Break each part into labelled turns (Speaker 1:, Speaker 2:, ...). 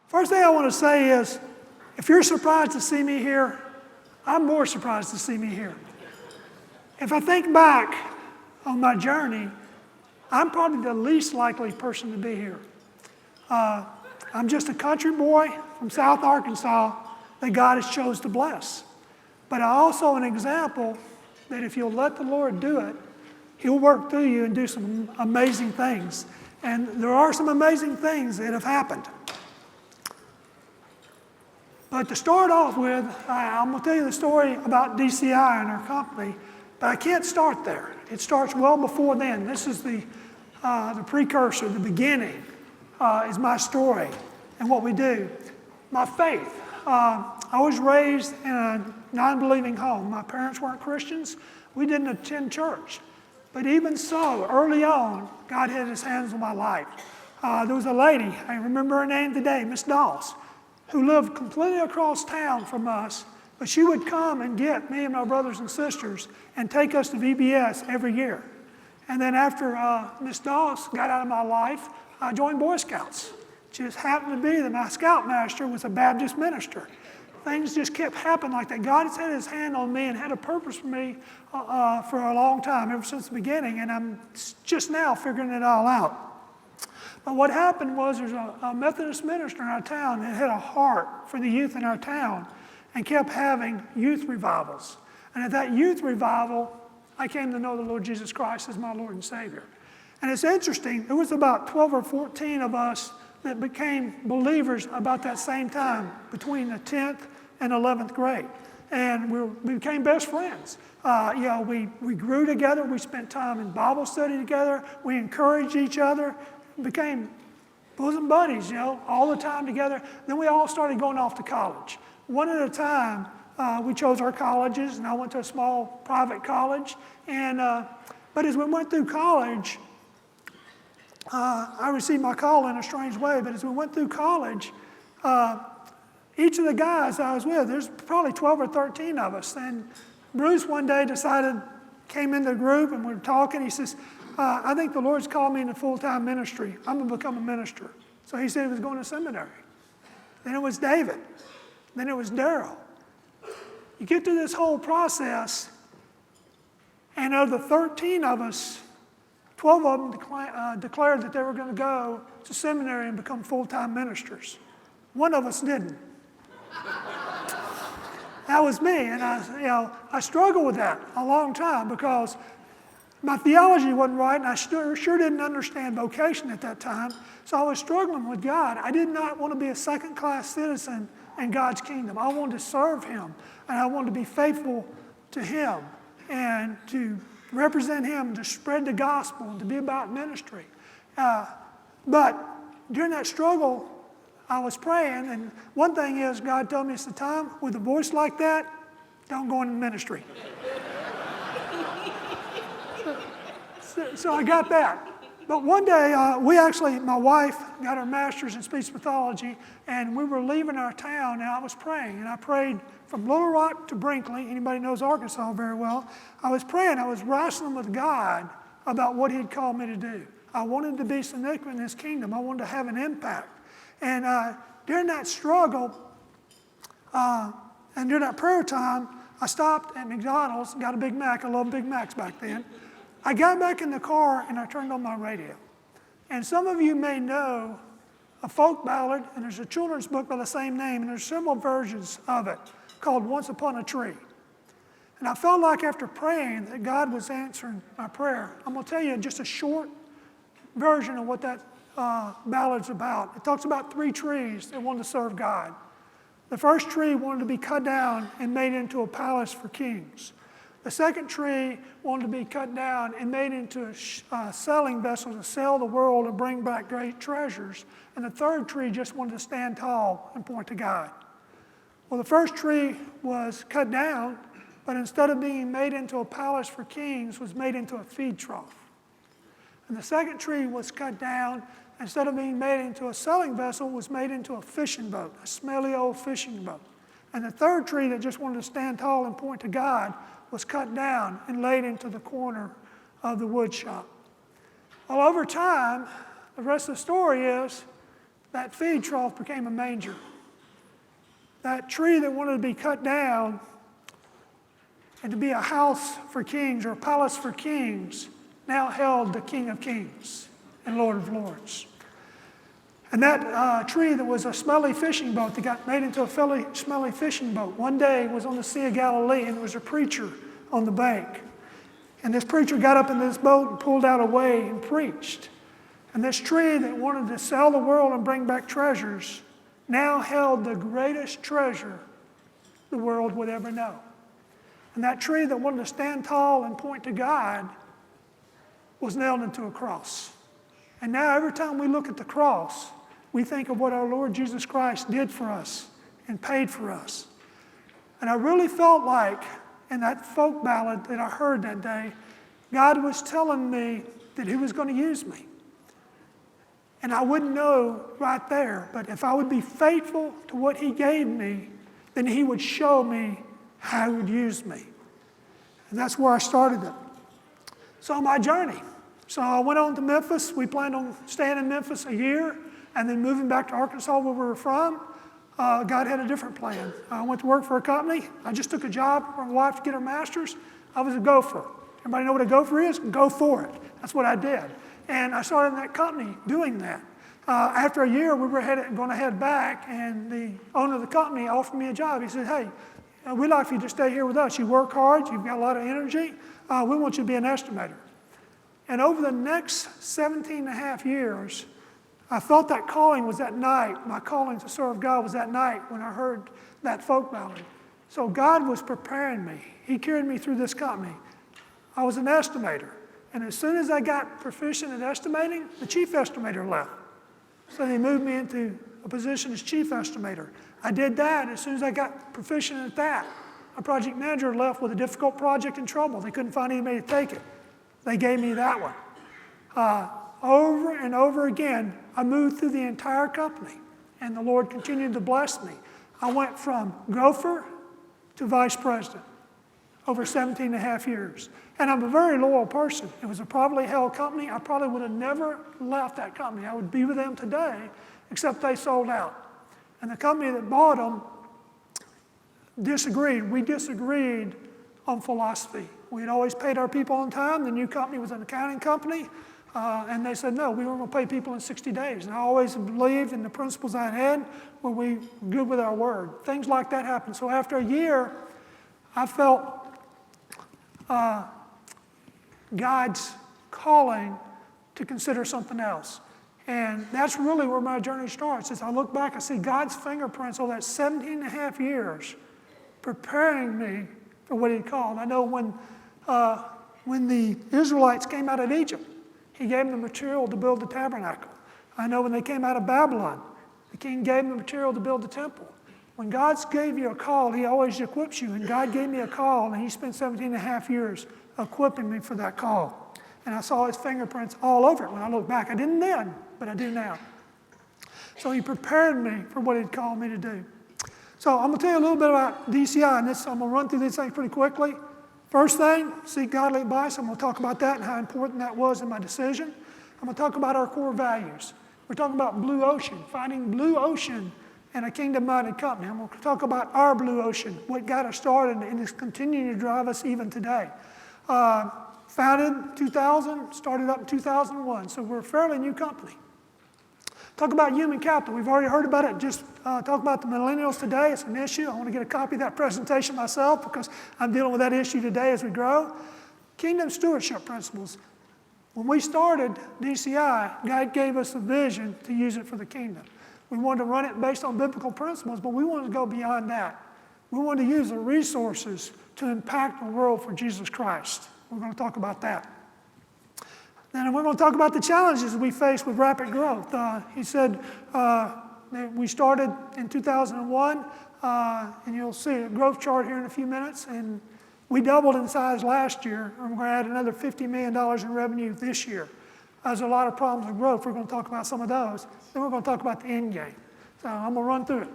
Speaker 1: First thing I want to say is, if you're surprised to see me here, I'm more surprised to see me here. If I think back on my journey, I'm probably the least likely person to be here. I'm just a country boy from South Arkansas that God has chose to bless. But I'm also an example that if you'll let the Lord do it, He'll work through you and do some amazing things. And there are some amazing things that have happened. But to start off with, I'm going to tell you the story about DCI and our company, but I can't start there. It starts well before then. This is the precursor, the beginning is my story and what we do. My faith. I was raised in a non-believing home. My parents weren't Christians. We didn't attend church. But even so, early on, God had His hands on my life. There was a lady, I remember her name today, Miss Dawes, who lived completely across town from us, but she would come and get me and my brothers and sisters and take us to VBS every year. And then after Miss Dawes got out of my life, I joined Boy Scouts. It just happened to be that my scoutmaster was a Baptist minister. Things just kept happening like that. God has had His hand on me and had a purpose for me for a long time, ever since the beginning, and I'm just now figuring it all out. But what happened was there's a Methodist minister in our town that had a heart for the youth in our town and kept having youth revivals. And at that youth revival, I came to know the Lord Jesus Christ as my Lord and Savior. And it's interesting, there was about 12 or 14 of us that became believers about that same time, between the 10th and 11th grade. And we became best friends. We grew together, we spent time in Bible study together, we encouraged each other, became bosom buddies, all the time together. Then we all started going off to college. One at a time, we chose our colleges, and I went to a small private college. But as we went through college, I received my call in a strange way, but as we went through college, each of the guys I was with, there's probably 12 or 13 of us, and Bruce one day came into the group and we were talking. He says, I think the Lord's called me into full-time ministry. I'm going to become a minister. So he said he was going to seminary. Then it was David. Then it was Daryl. You get through this whole process, and of the 13 of us, 12 of them declared that they were going to go to seminary and become full-time ministers. One of us didn't. That was me, and I struggled with that a long time because my theology wasn't right, and I sure didn't understand vocation at that time. So I was struggling with God. I did not want to be a second-class citizen in God's kingdom. I wanted to serve Him, and I wanted to be faithful to Him and to represent Him, to spread the gospel, and to be about ministry. But during that struggle, I was praying, and one thing is, God told me it's the time, with a voice like that, don't go into ministry. So I got that. But one day, my wife got her master's in speech pathology, and we were leaving our town, and I was praying. And I prayed from Little Rock to Brinkley. Anybody knows Arkansas very well. I was praying. I was wrestling with God about what He'd called me to do. I wanted to be significant in His kingdom. I wanted to have an impact. And during that struggle, and during that prayer time, I stopped at McDonald's, got a Big Mac. I loved Big Macs back then. I got back in the car and I turned on my radio. And some of you may know a folk ballad, and there's a children's book by the same name, and there's several versions of it called Once Upon a Tree. And I felt like after praying that God was answering my prayer. I'm going to tell you just a short version of what that ballad's about. It talks about 3 trees that wanted to serve God. The first tree wanted to be cut down and made into a palace for kings. The second tree wanted to be cut down and made into a selling vessel to sell the world and bring back great treasures. And the third tree just wanted to stand tall and point to God. Well, the first tree was cut down, but instead of being made into a palace for kings, was made into a feed trough. And the second tree was cut down. Instead of being made into a selling vessel, was made into a fishing boat, a smelly old fishing boat. And the third tree that just wanted to stand tall and point to God was cut down and laid into the corner of the wood shop. Well, over time, the rest of the story is that feed trough became a manger. That tree that wanted to be cut down and to be a house for kings or a palace for kings now held the King of Kings and Lord of Lords. And that tree that was a smelly fishing boat that got made into a smelly fishing boat, one day was on the Sea of Galilee, and there was a preacher on the bank. And this preacher got up in this boat and pulled out a way and preached. And this tree that wanted to sell the world and bring back treasures now held the greatest treasure the world would ever know. And that tree that wanted to stand tall and point to God was nailed into a cross. And now every time we look at the cross, we think of what our Lord Jesus Christ did for us and paid for us. And I really felt like in that folk ballad that I heard that day, God was telling me that he was going to use me. And I wouldn't know right there, but if I would be faithful to what he gave me, then he would show me how he would use me. And that's where I started it. So my journey. So I went on to Memphis. We planned on staying in Memphis a year and then moving back to Arkansas where we were from. God had a different plan. I went to work for a company. I just took a job for my wife to get her master's. I was a gopher. Everybody know what a gopher is? Go for it. That's what I did. And I started in that company doing that. After a year, we were going to head back, and the owner of the company offered me a job. He said, hey, we'd like for you to stay here with us. You work hard. You've got a lot of energy. We want you to be an estimator. And over the next 17 and a half years, I felt that calling was that night. My calling to serve God was that night when I heard that folk ballad. So God was preparing me. He carried me through this company. I was an estimator. And as soon as I got proficient at estimating, the chief estimator left. So they moved me into a position as chief estimator. I did that. As soon as I got proficient at that, a project manager left with a difficult project and trouble. They couldn't find anybody to take it. They gave me that one. Over and over again, I moved through the entire company, and the Lord continued to bless me. I went from gopher to vice president over 17 and a half years. And I'm a very loyal person. It was a privately held company. I probably would have never left that company. I would be with them today, except they sold out. And the company that bought them disagreed. We disagreed on philosophy. We had always paid our people on time. The new company was an accounting company. And they said, no, we weren't going to pay people in 60 days. And I always believed in the principles I had where we were good with our word. Things like that happened. So after a year, I felt God's calling to consider something else. And that's really where my journey starts. As I look back, I see God's fingerprints over that 17 and a half years preparing me for what he called. I know when the Israelites came out of Egypt, he gave them the material to build the tabernacle. I know when they came out of Babylon, the king gave them the material to build the temple. When God gave you a call, he always equips you. And God gave me a call, and he spent 17 and a half years equipping me for that call. And I saw his fingerprints all over it when I look back. I didn't then, but I do now. So he prepared me for what he'd called me to do. So I'm going to tell you a little bit about DCI, and I'm going to run through these things pretty quickly. First thing, seek godly advice. I'm going to talk about that and how important that was in my decision. I'm going to talk about our core values. We're talking about blue ocean, finding blue ocean in a kingdom-minded company. I'm going to talk about our blue ocean, what got us started and is continuing to drive us even today. Founded in 2000, started up in 2001, so we're a fairly new company. Talk about human capital. We've already heard about it. Just talk about the millennials today. It's an issue. I want to get a copy of that presentation myself because I'm dealing with that issue today as we grow. Kingdom stewardship principles. When we started DCI, God gave us a vision to use it for the kingdom. We wanted to run it based on biblical principles, but we wanted to go beyond that. We wanted to use the resources to impact the world for Jesus Christ. We're going to talk about that. And we're going to talk about the challenges we face with rapid growth. He said we started in 2001, and you'll see a growth chart here in a few minutes, and we doubled in size last year, and we're going to add another $50 million in revenue this year. There's a lot of problems with growth. We're going to talk about some of those. Then we're going to talk about the end game. So I'm going to run through it.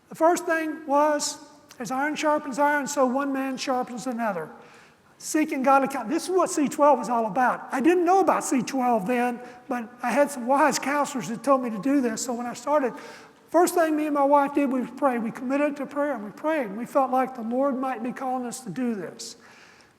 Speaker 1: The first thing was, as iron sharpens iron, so one man sharpens another. seeking godly counsel. This is what C12 is all about. I didn't know about C12 then, but I had some wise counselors that told me to do this. So when I started, first thing me and my wife did, we prayed. We committed to prayer and we prayed. And we felt like the Lord might be calling us to do this.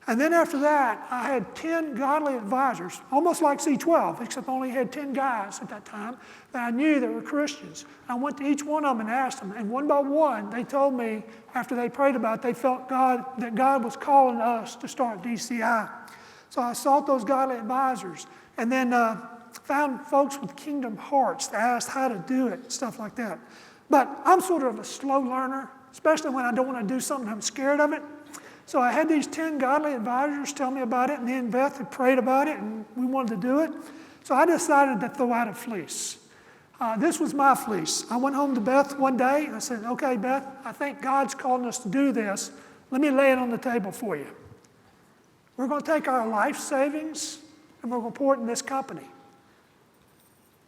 Speaker 1: And then after that, I had 10 godly advisors, almost like C12, except I only had 10 guys at that time that I knew that were Christians. I went to each one of them and asked them, and one by one, they told me, after they prayed about it, they felt that God was calling us to start DCI. So I sought those godly advisors, and then found folks with kingdom hearts that asked how to do it, stuff like that. But I'm sort of a slow learner, especially when I don't want to do something, I'm scared of it. So I had these 10 godly advisors tell me about it, and me and Beth had prayed about it, and we wanted to do it. So I decided to throw out a fleece. This was my fleece. I went home to Beth one day, and I said, okay, Beth, I think God's calling us to do this. Let me lay it on the table for you. We're going to take our life savings, and we're going to pour it in this company.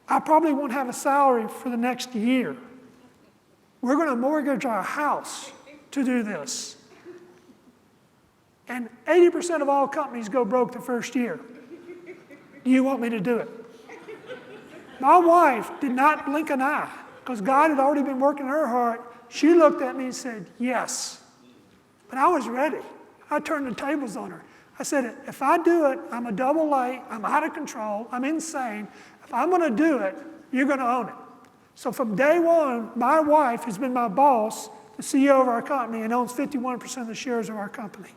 Speaker 1: I probably won't have a salary for the next year. We're going to mortgage our house to do this. And 80% of all companies go broke the first year. Do you want me to do it? My wife did not blink an eye because God had already been working in her heart. She looked at me and said, yes. But I was ready. I turned the tables on her. I said, if I do it, I'm a double A, I'm out of control, I'm insane. If I'm going to do it, you're going to own it. So from day one, my wife has been my boss, the CEO of our company, and owns 51% of the shares of our company.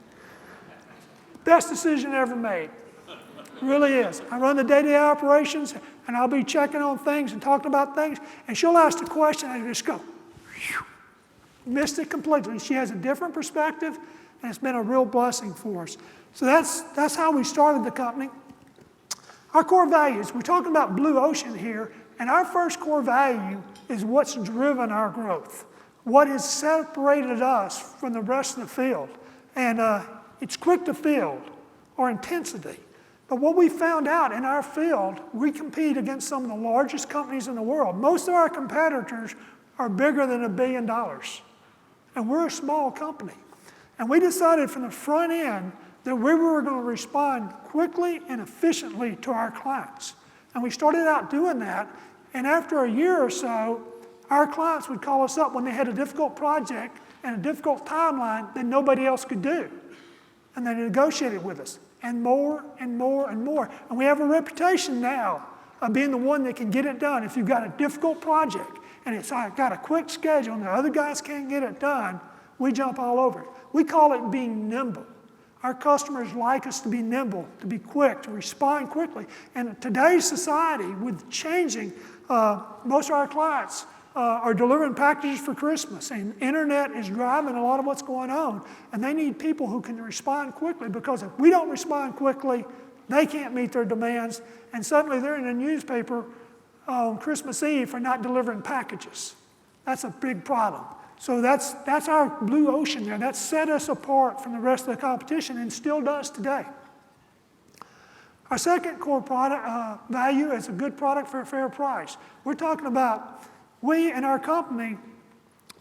Speaker 1: Best decision ever made. It really is. I run the day-to-day operations, and I'll be checking on things and talking about things, and she'll ask a question, and I just go, whew, missed it completely. She has a different perspective, and it's been a real blessing for us. So that's how we started the company. Our core values, we're talking about blue ocean here, and our first core value is what's driven our growth, what has separated us from the rest of the field. And it's quick to field or intensity. But what we found out in our field, we compete against some of the largest companies in the world. Most of our competitors are bigger than $1 billion. And we're a small company. And we decided from the front end that we were going to respond quickly and efficiently to our clients. And we started out doing that. And after a year or so, our clients would call us up when they had a difficult project and a difficult timeline that nobody else could do. And they negotiated with us, and more and more and more. And we have a reputation now of being the one that can get it done. If you've got a difficult project and it's got a quick schedule and the other guys can't get it done, we jump all over it. We call it being nimble. Our customers like us to be nimble, to be quick, to respond quickly. And in today's society, with changing, most of our clients are delivering packages for Christmas, and internet is driving a lot of what's going on. And they need people who can respond quickly, because if we don't respond quickly, they can't meet their demands, and suddenly they're in a newspaper on Christmas Eve for not delivering packages. That's a big problem. So that's our blue ocean there. That set us apart from the rest of the competition and still does today. Our second core product value is a good product for a fair price. We're talking about we in our company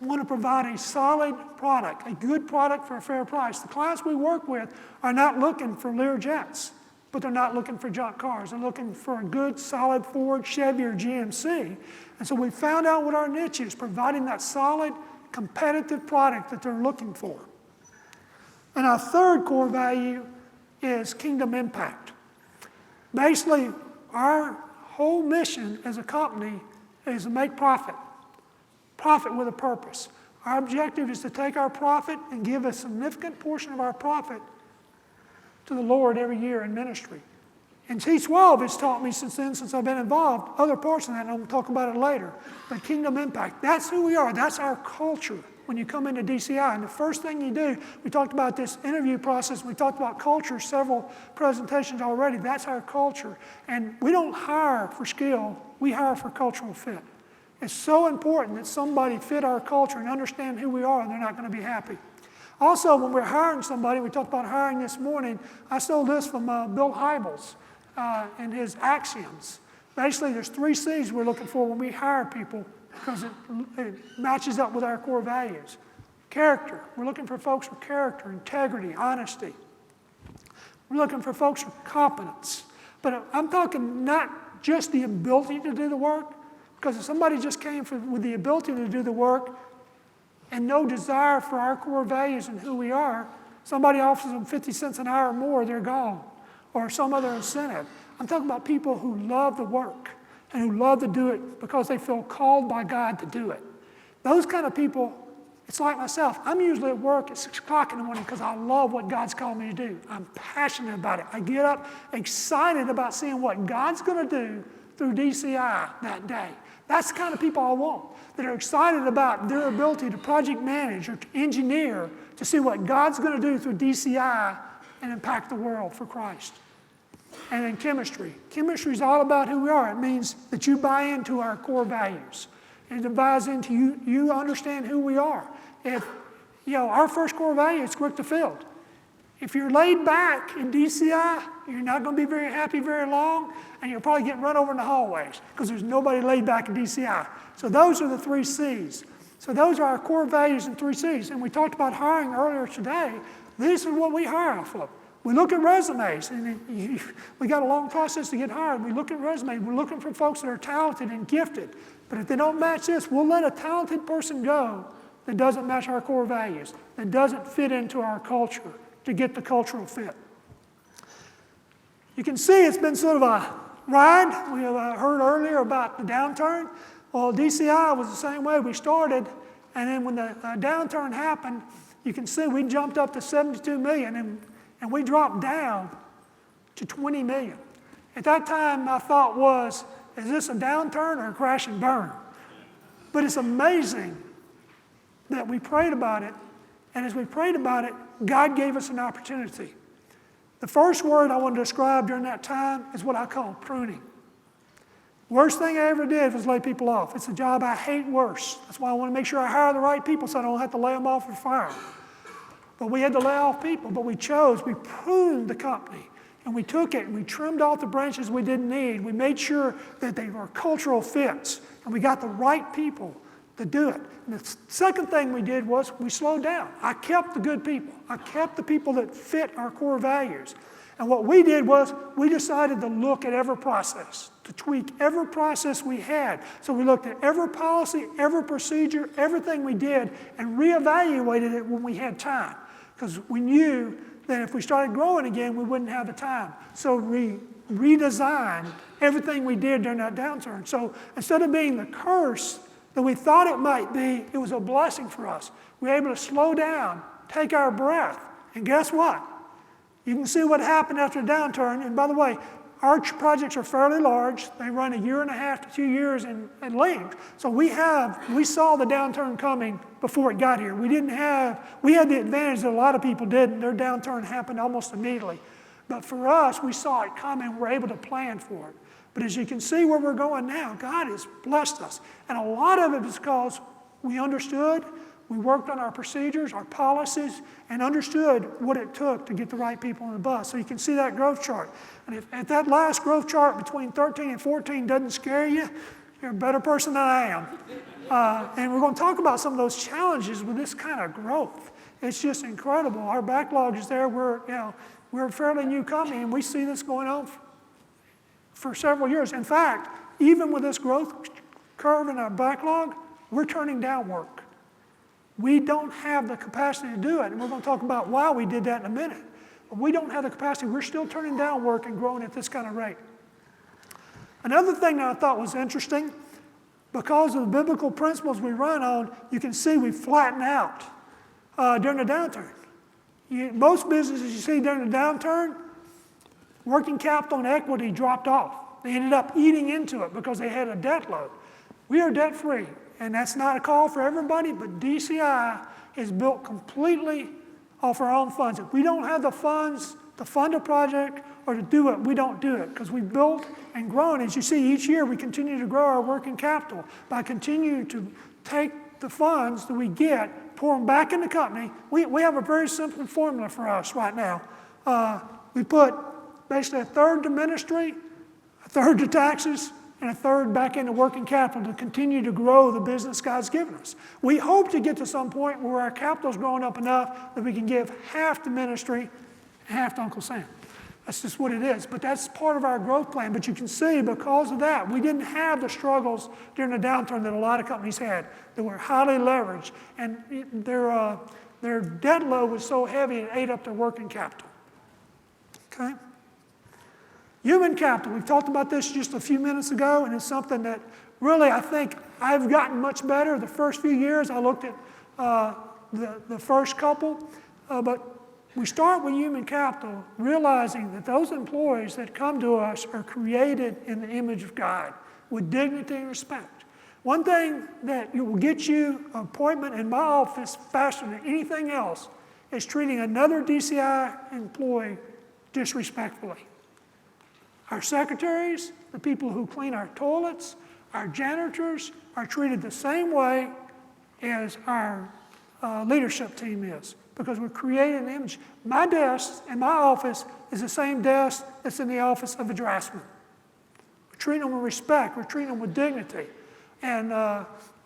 Speaker 1: want to provide a solid product, a good product for a fair price. The clients we work with are not looking for Lear jets, but they're not looking for junk cars. They're looking for a good, solid Ford, Chevy, or GMC. And so we found out what our niche is, providing that solid, competitive product that they're looking for. And our third core value is kingdom impact. Basically, our whole mission as a company is to make profit. Profit with a purpose. Our objective is to take our profit and give a significant portion of our profit to the Lord every year in ministry. And C12 has taught me since then, since I've been involved, other parts of that, and I'll talk about it later. But kingdom impact, that's who we are. That's our culture when you come into DCI. And the first thing you do, we talked about this interview process, we talked about culture, several presentations already. That's our culture. And we don't hire for skill, we hire for cultural fit. It's so important that somebody fit our culture and understand who we are, and they're not going to be happy. Also, when we're hiring somebody, we talked about hiring this morning, I stole this from Bill Hybels and his axioms. Basically, there's 3 C's we're looking for when we hire people, because it matches up with our core values. Character. We're looking for folks with character, integrity, honesty. We're looking for folks with competence. But I'm talking not just the ability to do the work, because if somebody just came with the ability to do the work and no desire for our core values and who we are, somebody offers them 50 cents an hour more, they're gone, or some other incentive. I'm talking about people who love the work and who love to do it because they feel called by God to do it. Those kind of people, it's like myself. I'm usually at work at 6 o'clock in the morning because I love what God's called me to do. I'm passionate about it. I get up excited about seeing what God's going to do through DCI that day. That's the kind of people I want, that are excited about their ability to project manage or to engineer to see what God's going to do through DCI and impact the world for Christ. And in chemistry. Chemistry is all about who we are. It means that you buy into our core values. It buys into you understand who we are. If, our first core value is work the field. If you're laid back in DCI, you're not going to be very happy very long, and you'll probably get run over in the hallways because there's nobody laid back in DCI. So those are the 3 C's. So those are our core values and 3 C's. And we talked about hiring earlier today. These are what we hire off of. We look at resumes, and we got a long process to get hired. We look at resumes. We're looking for folks that are talented and gifted. But if they don't match this, we'll let a talented person go that doesn't match our core values, that doesn't fit into our culture to get the cultural fit. You can see it's been sort of a ride. We heard earlier about the downturn. Well, DCI was the same way. We started, and then when the downturn happened, you can see we jumped up to 72 million, and we dropped down to 20 million. At that time, my thought was, is this a downturn or a crash and burn? But it's amazing that we prayed about it, and as we prayed about it, God gave us an opportunity. The first word I want to describe during that time is what I call pruning. Worst thing I ever did was lay people off. It's a job I hate worse. That's why I want to make sure I hire the right people so I don't have to lay them off or fire them. But we had to lay off people, but we pruned the company. And we took it and we trimmed off the branches we didn't need. We made sure that they were cultural fits. And we got the right people to do it. And the second thing we did was we slowed down. I kept the good people. I kept the people that fit our core values. And what we did was we decided to look at every process, to tweak every process we had. So we looked at every policy, every procedure, everything we did, and reevaluated it when we had time. Because we knew that if we started growing again, we wouldn't have the time. So we redesigned everything we did during that downturn. So instead of being the curse that we thought it might be, it was a blessing for us. We were able to slow down, take our breath, and guess what? You can see what happened after the downturn. And by the way, our projects are fairly large. They run 1.5 to 2 years in length. So we saw the downturn coming before it got here. We had the advantage that a lot of people didn't. Their downturn happened almost immediately. But for us, we saw it coming. We're able to plan for it. But as you can see where we're going now, God has blessed us. And a lot of it is because we understood, we worked on our procedures, our policies, and understood what it took to get the right people on the bus. So you can see that growth chart. And if that last growth chart between 13 and 14 doesn't scare you, you're a better person than I am. And we're going to talk about some of those challenges with this kind of growth. It's just incredible. Our backlog is there. We're a fairly new company, and we see this going on for several years. In fact, even with this growth curve in our backlog, we're turning down work. We don't have the capacity to do it, and we're going to talk about why we did that in a minute. But we don't have the capacity. We're still turning down work and growing at this kind of rate. Another thing that I thought was interesting, because of the biblical principles we run on, you can see we flatten out during the downturn. Most businesses you see during the downturn, working capital and equity dropped off. They ended up eating into it because they had a debt load. We are debt-free, and that's not a call for everybody, but DCI is built completely off our own funds. If we don't have the funds to fund a project or to do it, we don't do it because we built and grown. As you see, each year we continue to grow our working capital by continuing to take the funds that we get, pour them back in the company. We have a very simple formula for us right now. We put basically a third to ministry, a third to taxes, and a third back into working capital to continue to grow the business God's given us. We hope to get to some point where our capital's grown up enough that we can give half to ministry and half to Uncle Sam. That's just what it is. But that's part of our growth plan. But you can see because of that, we didn't have the struggles during the downturn that a lot of companies had. They were highly leveraged. And their debt load was so heavy it ate up their working capital. Okay? Human capital. We've talked about this just a few minutes ago, and it's something that really I think I've gotten much better. The first few years I looked at the first couple, but we start with human capital, realizing that those employees that come to us are created in the image of God with dignity and respect. One thing that will get you an appointment in my office faster than anything else is treating another DCI employee disrespectfully. Our secretaries, the people who clean our toilets, our janitors are treated the same way as our leadership team is, because we're creating an image. My desk in my office is the same desk that's in the office of a draftsman. We're treating them with respect. We're treating them with dignity. And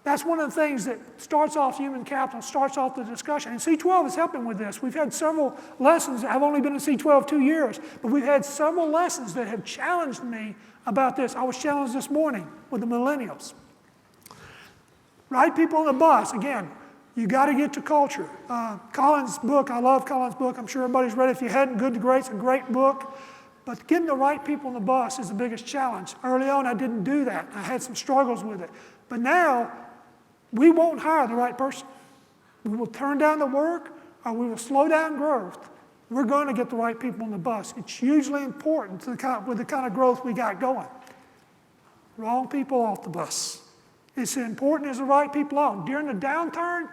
Speaker 1: that's one of the things that starts off human capital, starts off the discussion. And C12 is helping with this. We've had several lessons. I've only been in C12 2 years, but we've had several lessons that have challenged me about this. I was challenged this morning with the millennials. Right people on the bus, again, you got to get to culture. Colin's book, I love Colin's book. I'm sure everybody's read it. If you hadn't, Good to Great's a great book. But getting the right people on the bus is the biggest challenge. Early on, I didn't do that. I had some struggles with it. But now, we won't hire the right person. We will turn down the work, or we will slow down growth. We're going to get the right people on the bus. It's hugely important with the kind of growth we got going. Wrong people off the bus. It's as important as the right people on. During the downturn,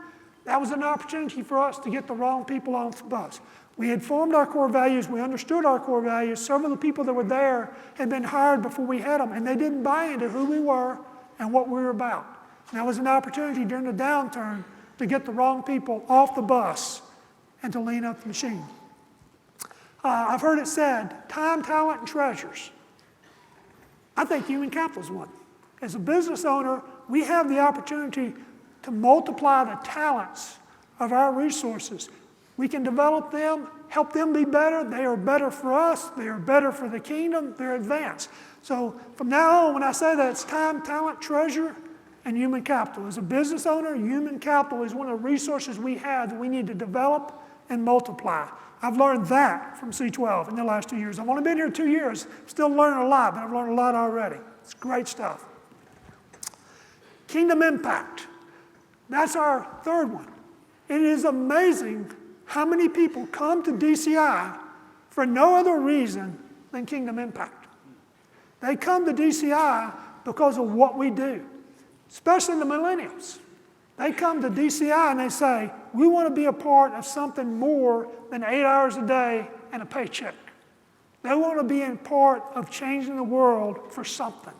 Speaker 1: that was an opportunity for us to get the wrong people on the bus. We had formed our core values. We understood our core values. Some of the people that were there had been hired before we had them, and they didn't buy into who we were and what we were about. And that was an opportunity during the downturn to get the wrong people off the bus and to lean up the machine. I've heard it said, time, talent, and treasures. I think human capital is one. As a business owner, we have the opportunity to multiply the talents of our resources. We can develop them, help them be better. They are better for us. They are better for the kingdom. They're advanced. So from now on, when I say that, it's time, talent, treasure, and human capital. As a business owner, human capital is one of the resources we have that we need to develop and multiply. I've learned that from C12 in the last 2 years. I've only been here 2 years, still learning a lot, but I've learned a lot already. It's great stuff. Kingdom impact. That's our third one. It is amazing how many people come to DCI for no other reason than kingdom impact. They come to DCI because of what we do, especially the millennials. They come to DCI and they say, we want to be a part of something more than 8 hours a day and a paycheck. They want to be a part of changing the world for something.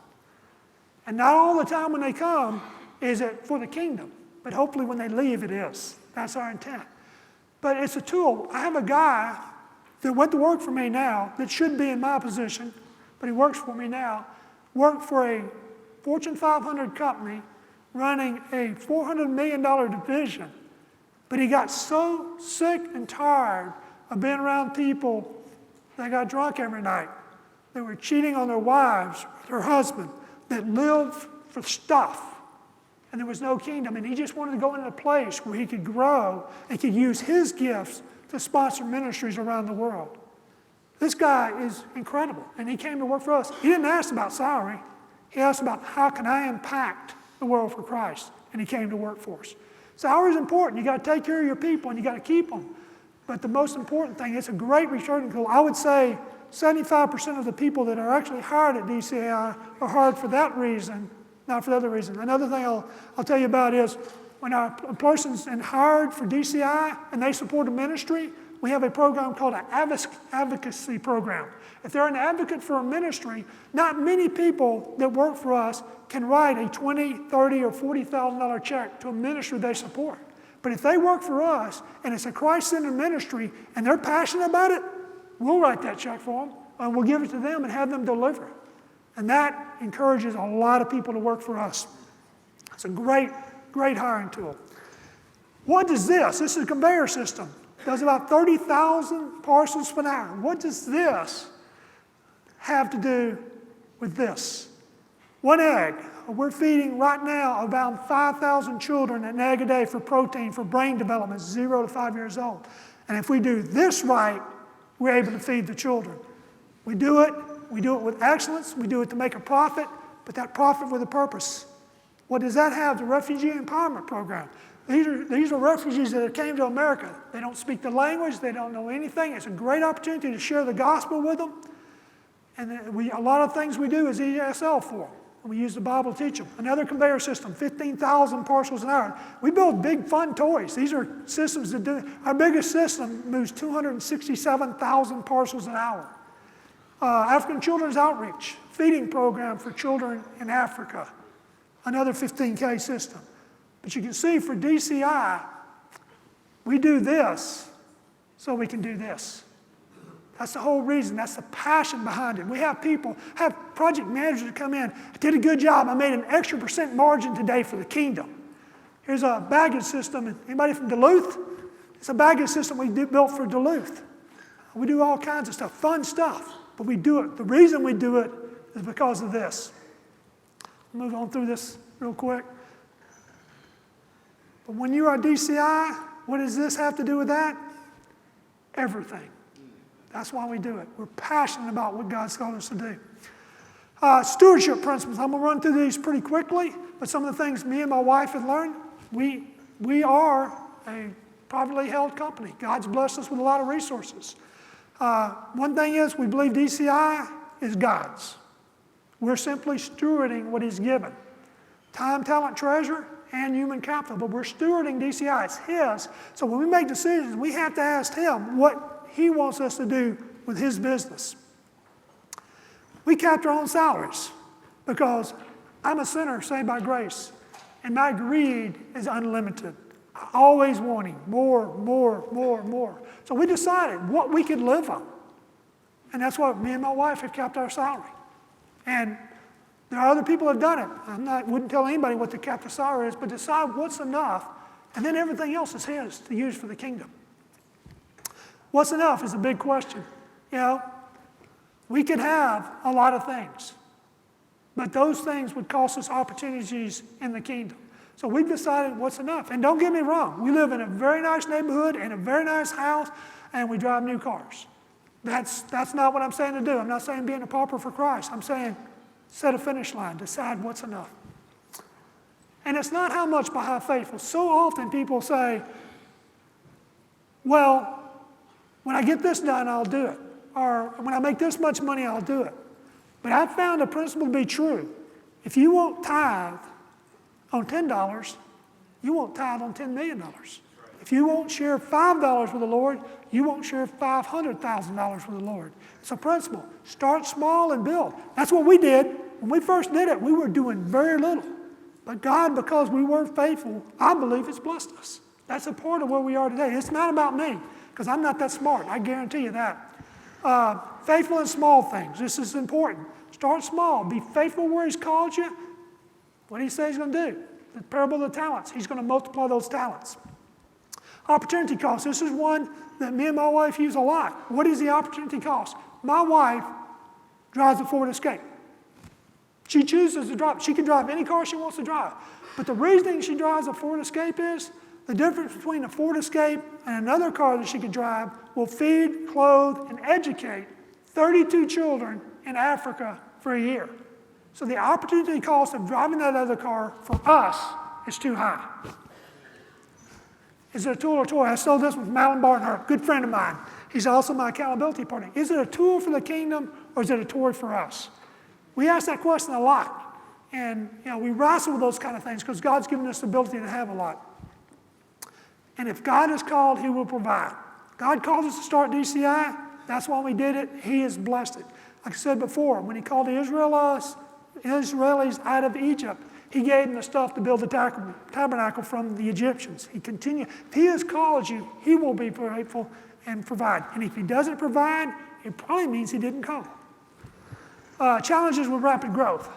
Speaker 1: And not all the time when they come is it for the kingdom, but hopefully when they leave it is. That's our intent. But it's a tool. I have a guy that went to work for me now that should be in my position, but he works for me now, worked for a Fortune 500 company running a $400 million division. But he got so sick and tired of being around people that got drunk every night, that were cheating on their wives, their husband, that lived for stuff. And there was no kingdom. And he just wanted to go into a place where he could grow and could use his gifts to sponsor ministries around the world. This guy is incredible. And he came to work for us. He didn't ask about salary. He asked about how can I impact the world for Christ. And he came to work for us. Salary is important. You got to take care of your people and you got to keep them. But the most important thing, it's a great recruiting tool. I would say 75% of the people that are actually hired at DCI are hired for that reason, not for the other reason. Another thing I'll tell you about is when a person's hired for DCI and they support a ministry, we have a program called an advocacy program. If they're an advocate for a ministry, not many people that work for us can write a $20,000, $30,000, or $40,000 check to a ministry they support. But if they work for us and it's a Christ-centered ministry and they're passionate about it, we'll write that check for them and we'll give it to them and have them deliver it. And that encourages a lot of people to work for us. It's a great, great hiring tool. What does this? This is a conveyor system. It does about 30,000 parcels per hour. What does this have to do with this. One egg. We're feeding right now about 5,000 children an egg a day for protein for brain development, 0 to 5 years old. And if we do this right, we're able to feed the children. We do it with excellence, we do it to make a profit, but that profit with a purpose. What does that have? The Refugee Empowerment Program. These are refugees that came to America. They don't speak the language, they don't know anything. It's a great opportunity to share the gospel with them. And a lot of things we do is ESL for them. We use the Bible to teach them. Another conveyor system, 15,000 parcels an hour. We build big, fun toys. These are systems that do, our biggest system moves 267,000 parcels an hour. African Children's Outreach, feeding program for children in Africa. Another 15K system. But you can see for DCI, we do this so we can do this. That's the whole reason. That's the passion behind it. We have people, have project managers that come in. I did a good job. I made an extra % margin today for the kingdom. Here's a baggage system. Anybody from Duluth? It's a baggage system we built for Duluth. We do all kinds of stuff, fun stuff, but we do it. The reason we do it is because of this. I'll move on through this real quick. But when you are DCI, what does this have to do with that? Everything. That's why we do it. We're passionate about what God's called us to do. Stewardship principles. I'm going to run through these pretty quickly, but some of the things me and my wife have learned, we are a privately held company. God's blessed us with a lot of resources. One thing is we believe DCI is God's. We're simply stewarding what He's given. Time, talent, treasure, and human capital, but we're stewarding DCI. It's His. So when we make decisions, we have to ask Him what He wants us to do with His business. We cap our own salaries because I'm a sinner saved by grace, and my greed is unlimited. Always wanting more, more, more, more. So we decided what we could live on. And that's why me and my wife have capped our salary. And there are other people who have done it. Wouldn't tell anybody what the cap the salary is, but decide what's enough, and then everything else is His to use for the kingdom. What's enough is a big question. You know, we could have a lot of things, but those things would cost us opportunities in the kingdom. So we've decided what's enough. And don't get me wrong, we live in a very nice neighborhood, in a very nice house, and we drive new cars. That's not what I'm saying to do. I'm not saying being a pauper for Christ. I'm saying set a finish line, decide what's enough. And it's not how much but how faithful. So often people say, well, when I get this done, I'll do it. Or when I make this much money, I'll do it. But I've found a principle to be true. If you won't tithe on $10, you won't tithe on $10 million. If you won't share $5 with the Lord, you won't share $500,000 with the Lord. It's a principle. Start small and build. That's what we did. When we first did it, we were doing very little. But God, because we weren't faithful, I believe it's blessed us. That's a part of where we are today. It's not about me, because I'm not that smart. I guarantee you that. Faithful in small things. This is important. Start small. Be faithful where He's called you. What did He say He's going to do? The parable of the talents. He's going to multiply those talents. Opportunity cost. This is one that me and my wife use a lot. What is the opportunity cost? My wife drives a Ford Escape. She chooses to drive. She can drive any car she wants to drive. But the reason she drives a Ford Escape is the difference between a Ford Escape and another car that she could drive will feed, clothe, and educate 32 children in Africa for a year. So the opportunity cost of driving that other car for us is too high. Is it a tool or toy? I sold this with Malin Barnhart, a good friend of mine. He's also my accountability partner. Is it a tool for the kingdom or is it a toy for us? We ask that question a lot. And we wrestle with those kind of things because God's given us the ability to have a lot. And if God is called, He will provide. God called us to start DCI. That's why we did it. He has blessed it. Like I said before, when He called the Israelis out of Egypt, He gave them the stuff to build the tabernacle from the Egyptians. He continued. If He has called you, He will be faithful and provide. And if He doesn't provide, it probably means He didn't call. Challenges with rapid growth.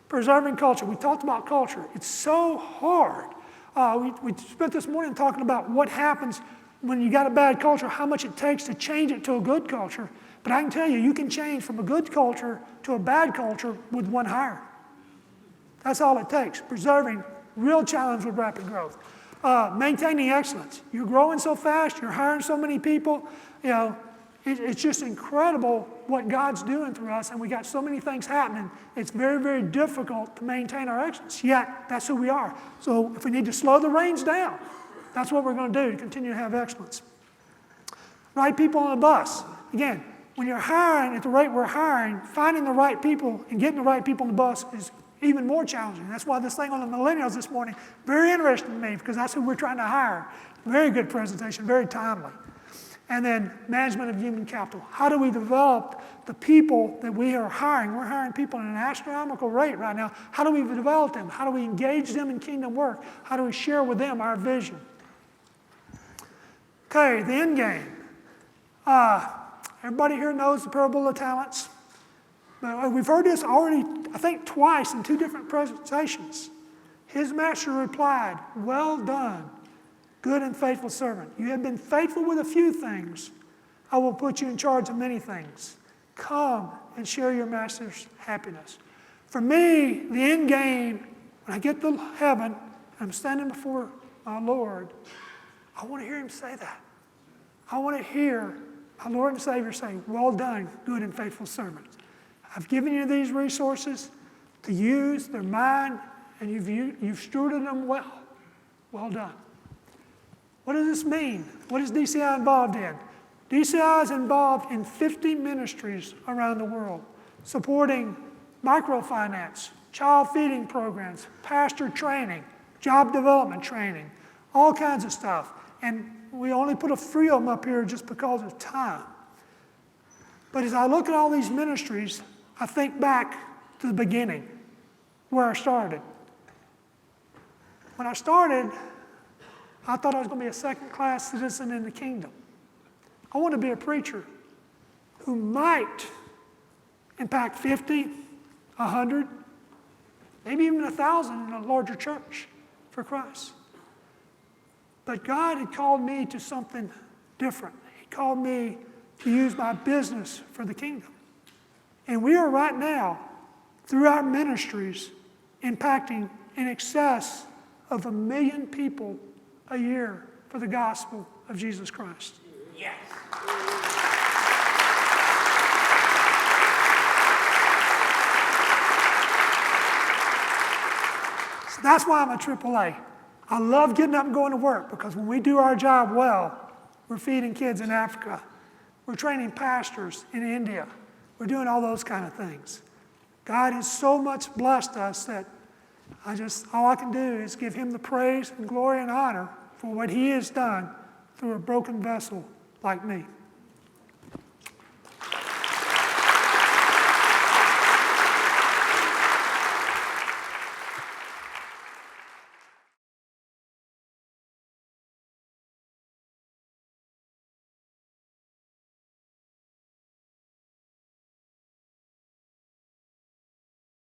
Speaker 1: Preserving culture. We talked about culture. It's so hard. We spent this morning talking about what happens when you got a bad culture, how much it takes to change it to a good culture. But I can tell you, you can change from a good culture to a bad culture with one hire. That's all it takes. Preserving, real challenge with rapid growth. Maintaining excellence. You're growing so fast, you're hiring so many people, it's just incredible what God's doing through us, and we got so many things happening. It's very, very difficult to maintain our excellence, yet that's who we are. So if we need to slow the reins down, that's what we're going to do to continue to have excellence. Right people on the bus. Again, when you're hiring at the rate we're hiring, finding the right people and getting the right people on the bus is even more challenging. That's why this thing on the millennials this morning, very interesting to me, because that's who we're trying to hire. Very good presentation, very timely. And then management of human capital. How do we develop the people that we are hiring? We're hiring people at an astronomical rate right now. How do we develop them? How do we engage them in kingdom work? How do we share with them our vision? Okay, the end game. Everybody here knows the parable of talents. But we've heard this already, I think, twice in two different presentations. His master replied, "Well done, good and faithful servant. You have been faithful with a few things. I will put you in charge of many things. Come and share your master's happiness." For me, the end game, when I get to heaven, I'm standing before my Lord, I want to hear him say that. I want to hear my Lord and Savior say, "Well done, good and faithful servant. I've given you these resources to use, they're mine, and you've stewarded them well. Well done." What does this mean? What is DCI involved in? DCI is involved in 50 ministries around the world, supporting microfinance, child feeding programs, pastor training, job development training, all kinds of stuff. And we only put a few of them up here just because of time. But as I look at all these ministries, I think back to the beginning, where I started. When I started, I thought I was going to be a second-class citizen in the kingdom. I want to be a preacher who might impact 50, 100, maybe even 1,000 in a larger church for Christ. But God had called me to something different. He called me to use my business for the kingdom. And we are right now, through our ministries, impacting in excess of 1 million people a year for the gospel of Jesus Christ.
Speaker 2: Yes.
Speaker 1: So that's why I'm a AAA. I love getting up and going to work, because when we do our job well, we're feeding kids in Africa. We're training pastors in India. We're doing all those kind of things. God has so much blessed us that all I can do is give him the praise and glory and honor for what he has done through a broken vessel like me.